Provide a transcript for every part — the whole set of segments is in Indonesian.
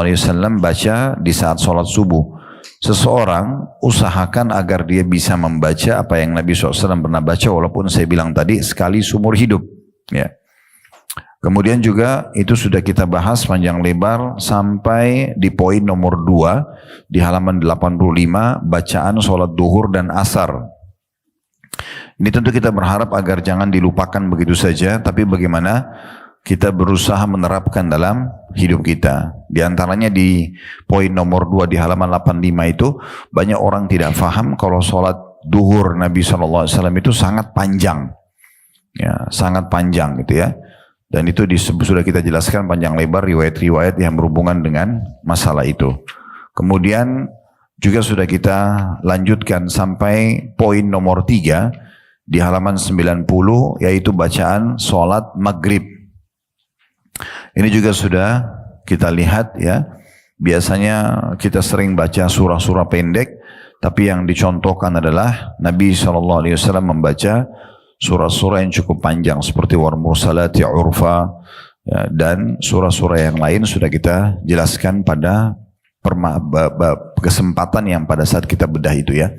SAW baca di saat sholat subuh. Seseorang usahakan agar dia bisa membaca apa yang Nabi SAW pernah baca, walaupun saya bilang tadi sekali seumur hidup. Ya. Kemudian juga itu sudah kita bahas panjang lebar sampai di poin nomor 2 di halaman 85, bacaan sholat duhur dan asar. Ini tentu kita berharap agar jangan dilupakan begitu saja, tapi bagaimana kita berusaha menerapkan dalam hidup kita. Di antaranya di poin nomor 2 di halaman 85 itu, banyak orang tidak faham kalau sholat duhur Nabi SAW itu sangat panjang. Ya, sangat panjang gitu ya. Dan itu sudah kita jelaskan panjang lebar riwayat-riwayat yang berhubungan dengan masalah itu. Kemudian juga sudah kita lanjutkan sampai poin nomor 3 di halaman 90, yaitu bacaan sholat maghrib. Ini juga sudah kita lihat ya. Biasanya kita sering baca surah-surah pendek, tapi yang dicontohkan adalah Nabi SAW membaca surah-surah yang cukup panjang seperti Wal Mursalati Urfa ya, dan surah-surah yang lain sudah kita jelaskan pada kesempatan yang pada saat kita bedah itu ya.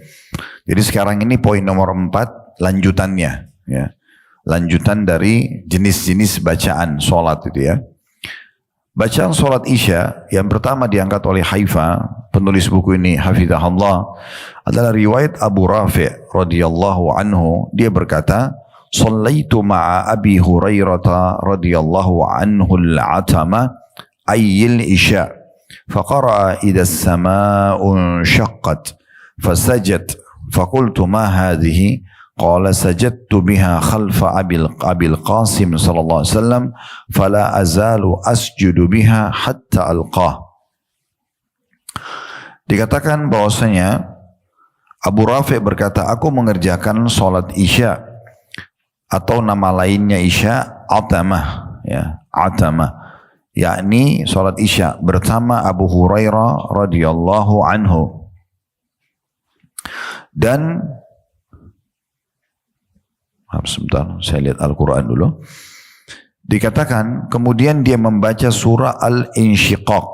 Jadi sekarang ini poin nomor 4 lanjutannya ya. Lanjutan dari jenis-jenis bacaan sholat itu ya. Bacaan sholat Isya yang pertama diangkat oleh Haifa, penulis buku ini hafizahullah, adalah riwayat Abu Rafi' radhiyallahu anhu. Dia berkata, "Shallaitu ma'a Abi Hurairah radhiyallahu anhu al-'atama ayyil Isya, faqara'a idha as-sama'u shaqqat, fasajad, faqultu ma hadhihi?" Qala sajadtu biha khalfa Abil Qasim sallallahu alaihi wasallam fala azalu asjudu biha hatta alqah. Dikatakan bahwasanya Abu Rafi' berkata, aku mengerjakan salat Isya atau nama lainnya Isya atamah ya, atamah, yakni salat Isya bersama Abu Hurairah radhiyallahu anhu. Dan sebentar, saya lihat Al-Quran dulu. Dikatakan, kemudian dia membaca surah Al-Insyiqaq.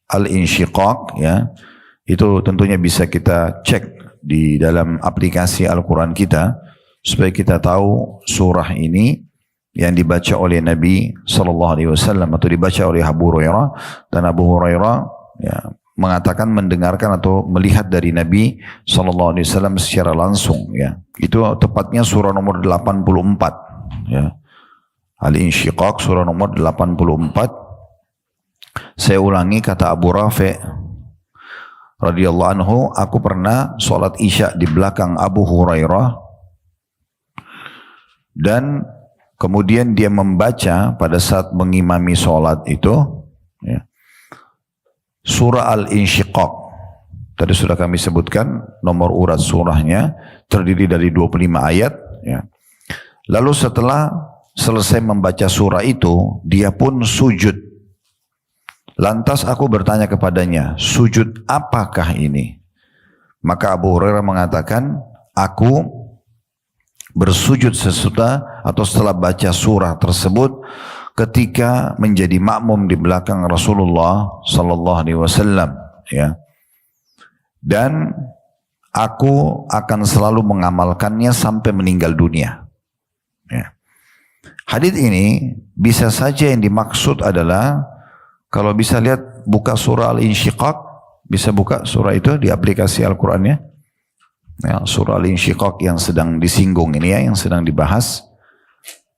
Al-Insyiqaq ya, itu tentunya bisa kita cek di dalam aplikasi Al-Quran kita, supaya kita tahu surah ini yang dibaca oleh Nabi SAW atau dibaca oleh Abu Hurairah. Dan Abu Hurairah ya, mengatakan mendengarkan atau melihat dari Nabi SAW secara langsung ya. Itu tepatnya surah nomor 84 ya. Al-Insyiqaq surah nomor 84. Saya ulangi kata Abu Rafi' radhiyallahu anhu, aku pernah sholat Isya di belakang Abu Hurairah dan kemudian dia membaca pada saat mengimami sholat itu ya, surah Al-Insyiqaq. Tadi sudah kami sebutkan nomor urat surahnya, terdiri dari 25 ayat ya. Lalu setelah selesai membaca surah itu, dia pun sujud. Lantas aku bertanya kepadanya, sujud apakah ini? Maka Abu Hurairah mengatakan, aku bersujud sesudah atau setelah baca surah tersebut ketika menjadi makmum di belakang Rasulullah sallallahu alaihi wasallam ya. Dan aku akan selalu mengamalkannya sampai meninggal dunia. Ya. Hadits ini bisa saja yang dimaksud adalah, kalau bisa lihat buka surah Al-Insyiqaq, bisa buka surah itu di aplikasi Al-Qur'annya. Ya, surah Al-Insyiqaq yang sedang disinggung ini ya, yang sedang dibahas.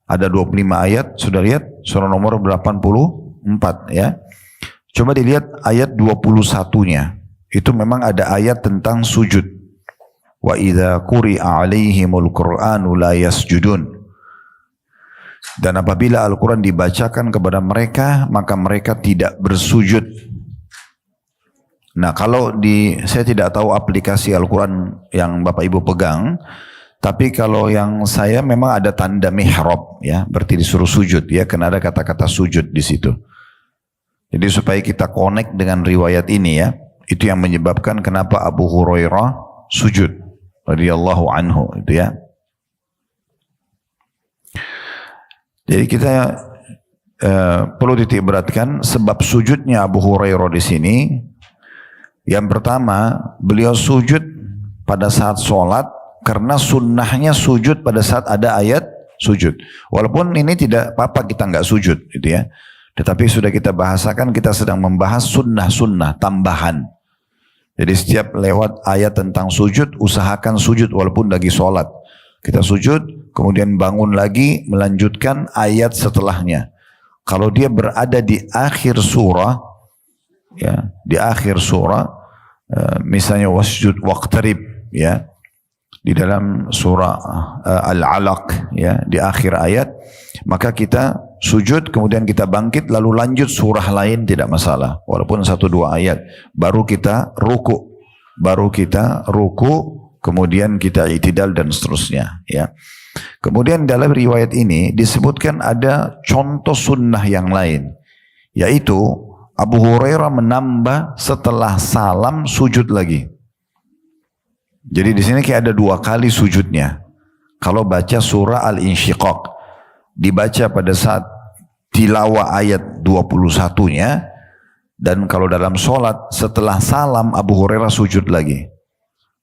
Ada 25 ayat, sudah lihat surah nomor 84 ya. Coba dilihat ayat 21-nya. Itu memang ada ayat tentang sujud. Wa idza quri'a 'alaihimul Qur'anu la yasjudun. Dan apabila Al-Quran dibacakan kepada mereka, maka mereka tidak bersujud. Nah, kalau saya tidak tahu aplikasi Al-Quran yang Bapak Ibu pegang, tapi kalau yang saya memang ada tanda mihrab ya, berarti disuruh sujud ya, karena ada kata-kata sujud di situ. Jadi supaya kita connect dengan riwayat ini ya, itu yang menyebabkan kenapa Abu Hurairah sujud radhiyallahu anhu itu ya. Jadi kita perlu titik beratkan sebab sujudnya Abu Hurairah di sini. Yang pertama, beliau sujud pada saat sholat karena sunnahnya sujud pada saat ada ayat sujud. Walaupun ini tidak apa-apa kita nggak sujud, gitu ya. Tetapi sudah kita bahasakan, kita sedang membahas sunnah-sunnah tambahan. Jadi setiap lewat ayat tentang sujud, usahakan sujud walaupun lagi sholat. Kita sujud, kemudian bangun lagi, melanjutkan ayat setelahnya. Kalau dia berada di akhir surah, ya, di akhir surah, misalnya wasjud waqtarib, ya, di dalam surah Al-Alaq, ya, di akhir ayat, maka kita sujud, kemudian kita bangkit, lalu lanjut surah lain, tidak masalah. Walaupun 1-2 ayat, baru kita ruku, kemudian kita i'tidal dan seterusnya. Ya. Kemudian dalam riwayat ini disebutkan ada contoh sunnah yang lain, yaitu Abu Hurairah menambah setelah salam sujud lagi. Jadi di sini kayak ada 2 kali sujudnya. Kalau baca surah Al-Insyiqaq, dibaca pada saat tilawah ayat 21-nya, dan kalau dalam sholat setelah salam Abu Hurairah sujud lagi.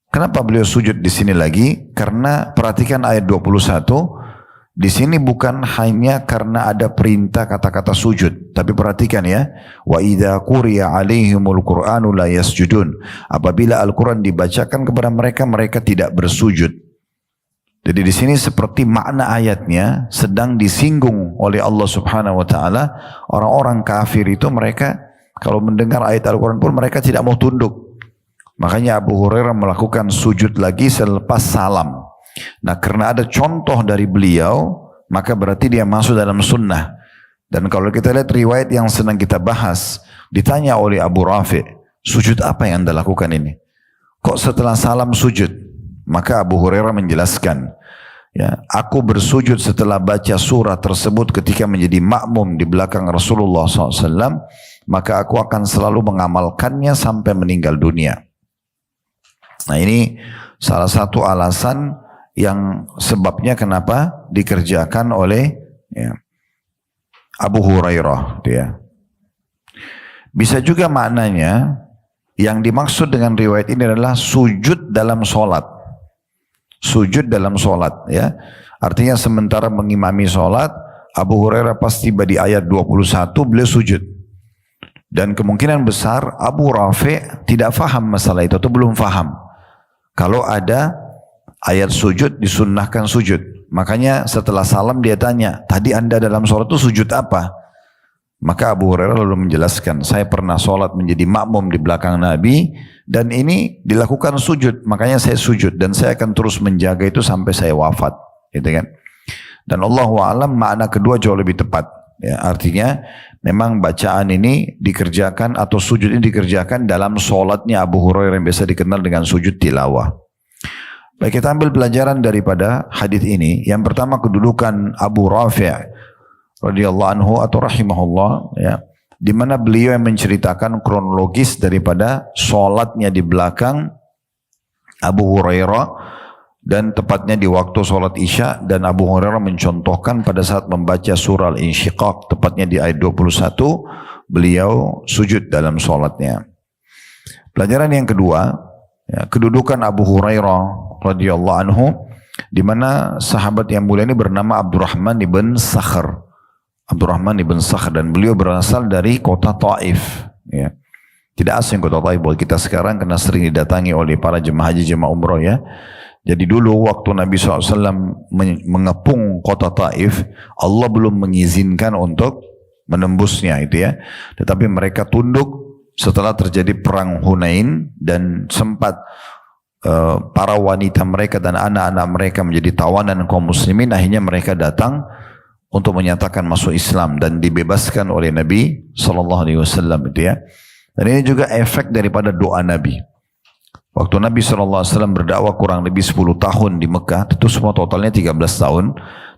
Kenapa beliau sujud di sini lagi? Karena perhatikan ayat 21, di sini bukan hanya karena ada perintah kata-kata sujud, tapi perhatikan ya, wa idza quriya alaihimul qur'anu la yasjudun. Apabila Al-Qur'an dibacakan kepada mereka, mereka tidak bersujud. Jadi di sini seperti makna ayatnya sedang disinggung oleh Allah Subhanahu wa taala. Orang-orang kafir itu mereka kalau mendengar ayat Al-Qur'an pun mereka tidak mau tunduk. Makanya Abu Hurairah melakukan sujud lagi selepas salam. Nah, karena ada contoh dari beliau, maka berarti dia masuk dalam sunnah. Dan kalau kita lihat riwayat yang sedang kita bahas, ditanya oleh Abu Rafi, sujud apa yang Anda lakukan ini? Kok setelah salam sujud? Maka Abu Hurairah menjelaskan, ya, aku bersujud setelah baca surah tersebut ketika menjadi makmum di belakang Rasulullah SAW, maka aku akan selalu mengamalkannya sampai meninggal dunia. Nah, ini salah satu alasan yang sebabnya kenapa dikerjakan oleh, ya, Abu Hurairah. Ya. Bisa juga maknanya yang dimaksud dengan riwayat ini adalah sujud dalam sholat. Sujud dalam sholat, ya. Artinya sementara mengimami sholat, Abu Hurairah pas tiba di ayat 21 beliau sujud. Dan kemungkinan besar Abu Rafi tidak faham masalah itu atau belum faham. Kalau ada ayat sujud, disunnahkan sujud. Makanya setelah salam dia tanya, tadi Anda dalam sholat itu sujud apa? Maka Abu Hurairah lalu menjelaskan, saya pernah sholat menjadi makmum di belakang Nabi, dan ini dilakukan sujud, makanya saya sujud, dan saya akan terus menjaga itu sampai saya wafat. Gitu kan? Dan Allahu a'lam makna kedua jauh lebih tepat. Ya, artinya memang bacaan ini dikerjakan atau sujud ini dikerjakan dalam sholatnya Abu Hurairah yang biasa dikenal dengan sujud tilawah. Baik, kita ambil pelajaran daripada hadis ini. Yang pertama, kedudukan Abu Rafi' radhiyallahu anhu atau rahimahullah, ya, di mana beliau yang menceritakan kronologis daripada sholatnya di belakang Abu Hurairah, dan tepatnya di waktu sholat Isya, dan Abu Hurairah mencontohkan pada saat membaca surah Al-Insyiqaq, tepatnya di ayat 21, beliau sujud dalam sholatnya. Pelajaran yang kedua, ya, kedudukan Abu Hurairah radhiyallahu anhu, di mana sahabat yang mulia ini bernama Abdurrahman ibn Sakhr. Abdurrahman ibn Sakhr, dan beliau berasal dari kota Taif. Ya. Tidak asing kota Taif buat kita sekarang karena sering didatangi oleh para jemaah haji, jemaah umroh, ya. Jadi dulu waktu Nabi SAW mengepung kota Taif, Allah belum mengizinkan untuk menembusnya itu, ya. Tetapi mereka tunduk setelah terjadi perang Hunain, dan sempat para wanita mereka dan anak-anak mereka menjadi tawanan kaum muslimin. Akhirnya mereka datang untuk menyatakan masuk Islam dan dibebaskan oleh Nabi SAW itu, ya. Dan ini juga efek daripada doa Nabi. Waktu Nabi SAW berdakwah kurang lebih 10 tahun di Mekah, itu semua totalnya 13 tahun,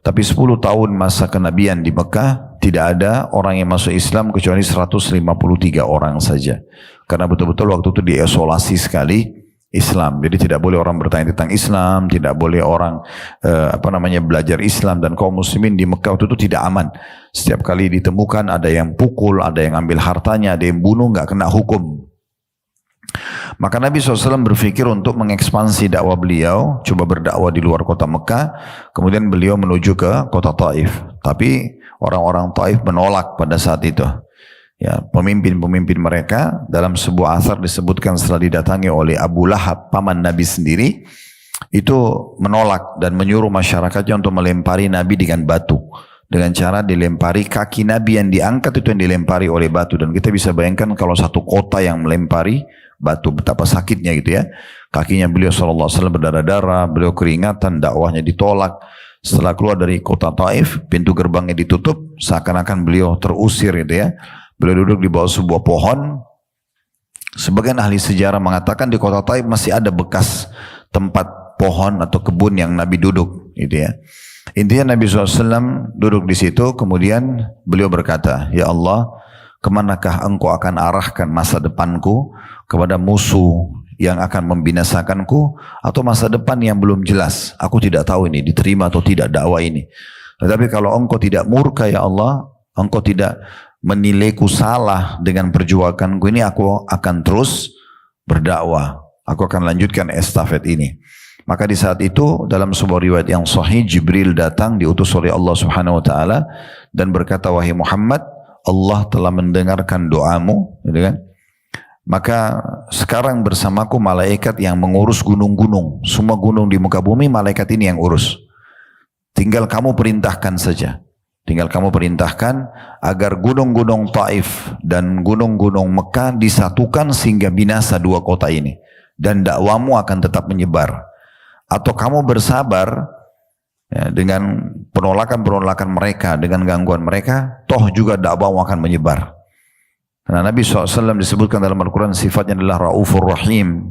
tapi 10 tahun masa kenabian di Mekah, tidak ada orang yang masuk Islam kecuali 153 orang saja. Karena betul-betul waktu itu diisolasi sekali, Islam. Jadi tidak boleh orang bertanya tentang Islam, tidak boleh orang belajar Islam, dan kaum muslimin di Mekah itu tidak aman. Setiap kali ditemukan ada yang pukul, ada yang ambil hartanya, ada yang bunuh, nggak kena hukum. Maka Nabi SAW berpikir untuk mengekspansi dakwah beliau, coba berdakwah di luar kota Mekah, kemudian beliau menuju ke kota Taif. Tapi orang-orang Taif menolak pada saat itu. Ya, pemimpin-pemimpin mereka dalam sebuah asar disebutkan setelah didatangi oleh Abu Lahab, paman Nabi sendiri, itu menolak dan menyuruh masyarakatnya untuk melempari Nabi dengan batu. Dengan cara dilempari kaki Nabi yang diangkat itu yang dilempari oleh batu. Dan kita bisa bayangkan kalau satu kota yang melempari batu, betapa sakitnya gitu ya. Kakinya beliau SAW berdarah-darah, beliau keringatan, dakwahnya ditolak. Setelah keluar dari kota Taif, pintu gerbangnya ditutup, seakan-akan beliau terusir gitu ya. Beliau duduk di bawah sebuah pohon. Sebagian ahli sejarah mengatakan di kota Taif masih ada bekas tempat pohon atau kebun yang Nabi duduk, gitu ya. Intinya Nabi SAW duduk di situ, kemudian beliau berkata, "Ya Allah, kemanakah engkau akan arahkan masa depanku, kepada musuh yang akan membinasakanku, atau masa depan yang belum jelas? Aku tidak tahu ini diterima atau tidak dakwah ini. Tetapi kalau engkau tidak murka ya Allah, engkau tidak menilaiku salah dengan perjuanganku ini, aku akan terus berdakwah. Aku akan lanjutkan estafet ini." Maka di saat itu dalam sebuah riwayat yang sahih, Jibril datang diutus oleh Allah Subhanahu wa taala dan berkata, "Wahai Muhammad, Allah telah mendengarkan doamu," gitu kan? "Maka sekarang bersamaku malaikat yang mengurus gunung-gunung. Semua gunung di muka bumi malaikat ini yang urus. Tinggal kamu perintahkan saja. Tinggal kamu perintahkan agar gunung-gunung Taif dan gunung-gunung Mekah disatukan sehingga binasa dua kota ini. Dan dakwamu akan tetap menyebar. Atau kamu bersabar ya, dengan penolakan-penolakan mereka, dengan gangguan mereka, toh juga dakwamu akan menyebar." Karena Nabi SAW disebutkan dalam Al-Quran sifatnya adalah Raufur Rahim,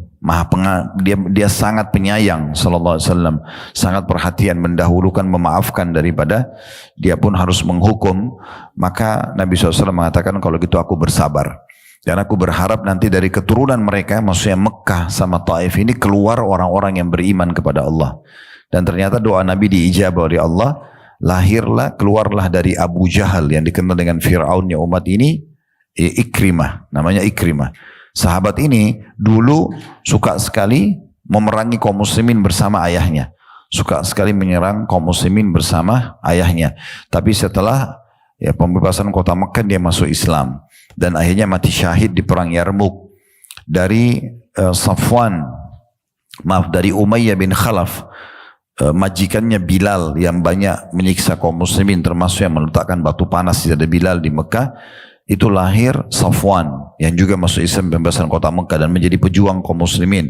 dia sangat penyayang sallallahu alaihi wasallam, sangat perhatian, mendahulukan, memaafkan daripada dia pun harus menghukum. Maka Nabi SAW mengatakan, "Kalau gitu aku bersabar. Dan aku berharap nanti dari keturunan mereka, maksudnya Mekah sama Taif ini, keluar orang-orang yang beriman kepada Allah." Dan ternyata doa Nabi diijabah oleh Allah. Keluarlah dari Abu Jahal yang dikenal dengan Fir'aunnya umat ini, Ikrimah, namanya Ikrimah. Sahabat ini dulu suka sekali memerangi kaum muslimin bersama ayahnya. Suka sekali menyerang kaum muslimin bersama ayahnya. Tapi setelah pembebasan kota Mekah, dia masuk Islam. Dan akhirnya mati syahid di perang Yarmuk. Dari dari Umayyah bin Khalaf, majikannya Bilal yang banyak menyiksa kaum muslimin, termasuk yang meletakkan batu panas di dada Bilal di Mekah. Itu lahir Safwan yang juga masuk Islam pembebasan kota Mekah dan menjadi pejuang kaum muslimin.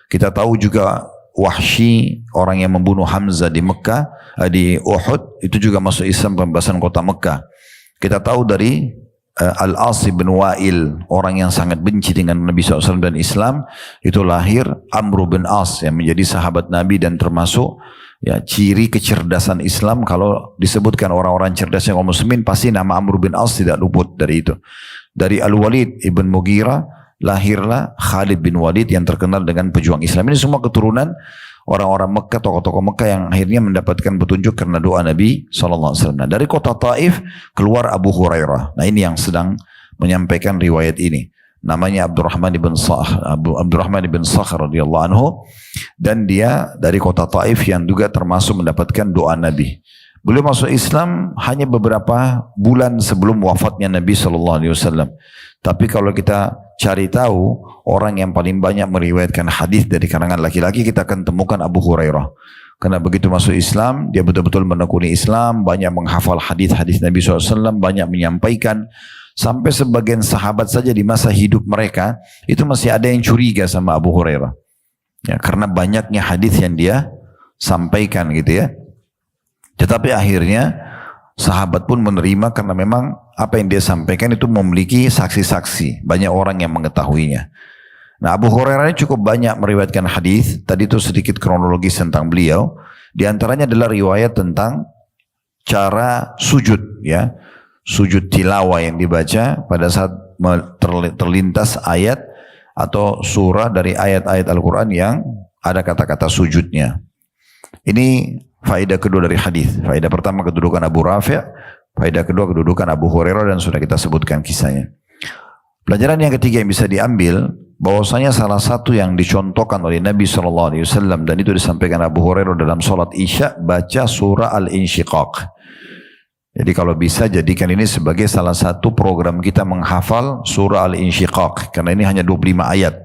Kita tahu juga Wahsy, orang yang membunuh Hamzah di Mekah, di Uhud, itu juga masuk Islam pembebasan kota Mekah. Kita tahu dari Al-As bin Wa'il, orang yang sangat benci dengan Nabi SAW dan Islam, itu lahir Amr bin As yang menjadi sahabat Nabi dan termasuk ciri kecerdasan Islam. Kalau disebutkan orang-orang cerdasnya kaum muslimin, pasti nama Amr bin As tidak luput dari itu. Dari Al-Walid ibn Mughirah lahirlah Khalid bin Walid yang terkenal dengan pejuang Islam. Ini semua keturunan orang-orang Mekah, tokoh-tokoh Mekah yang akhirnya mendapatkan petunjuk karena doa Nabi SAW. Nah, dari kota Taif keluar Abu Hurairah. Nah, ini yang sedang menyampaikan riwayat ini. Namanya Abdurrahman ibn Sakhr radhiyallahu anhu, dan dia dari kota Taif yang juga termasuk mendapatkan doa Nabi. Beliau masuk Islam hanya beberapa bulan sebelum wafatnya Nabi SAW. Tapi kalau kita cari tahu orang yang paling banyak meriwayatkan hadis dari kalangan laki-laki, kita akan temukan Abu Hurairah. Karena begitu masuk Islam, dia betul-betul menekuni Islam, banyak menghafal hadis-hadis Nabi SAW, banyak menyampaikan. Sampai sebagian sahabat saja di masa hidup mereka, itu masih ada yang curiga sama Abu Hurairah. Ya, karena banyaknya hadis yang dia sampaikan gitu ya. Tetapi akhirnya sahabat pun menerima karena memang apa yang dia sampaikan itu memiliki saksi-saksi. Banyak orang yang mengetahuinya. Nah, Abu Hurairah ini cukup banyak meriwayatkan hadis. Tadi itu sedikit kronologis tentang beliau. Di antaranya adalah riwayat tentang cara sujud, ya. Sujud tilawah yang dibaca pada saat terlintas ayat atau surah dari ayat-ayat Al-Quran yang ada kata-kata sujudnya. Ini faedah kedua dari hadis. Faedah pertama kedudukan Abu Rafi', faedah kedua kedudukan Abu Hurairah dan sudah kita sebutkan kisahnya. Pelajaran yang ketiga yang bisa diambil, bahwasanya salah satu yang dicontohkan oleh Nabi SAW dan itu disampaikan Abu Hurairah dalam sholat Isya, baca surah Al-Insyiqaq. Jadi kalau bisa jadikan ini sebagai salah satu program kita menghafal surah Al-Insyiqaq, karena ini hanya 25 ayat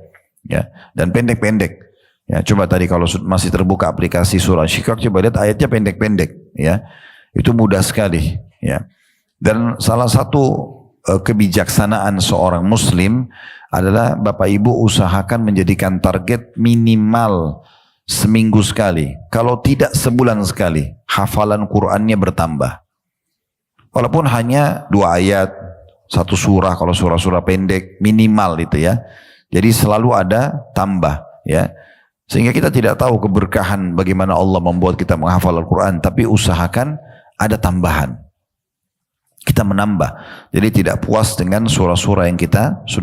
ya, dan pendek-pendek. Ya, coba tadi kalau masih terbuka aplikasi surah Al-Insyiqaq, coba lihat ayatnya pendek-pendek ya. Itu mudah sekali ya. Dan salah satu kebijaksanaan seorang muslim adalah Bapak Ibu usahakan menjadikan target minimal seminggu sekali, kalau tidak sebulan sekali, hafalan Qur'annya bertambah. Walaupun hanya 2 ayat, 1 surah, kalau surah-surah pendek, minimal itu ya. Jadi selalu ada tambah ya. Sehingga kita tidak tahu keberkahan bagaimana Allah membuat kita menghafal Al-Quran, tapi usahakan ada tambahan. Kita menambah. Jadi tidak puas dengan surah-surah yang kita sudah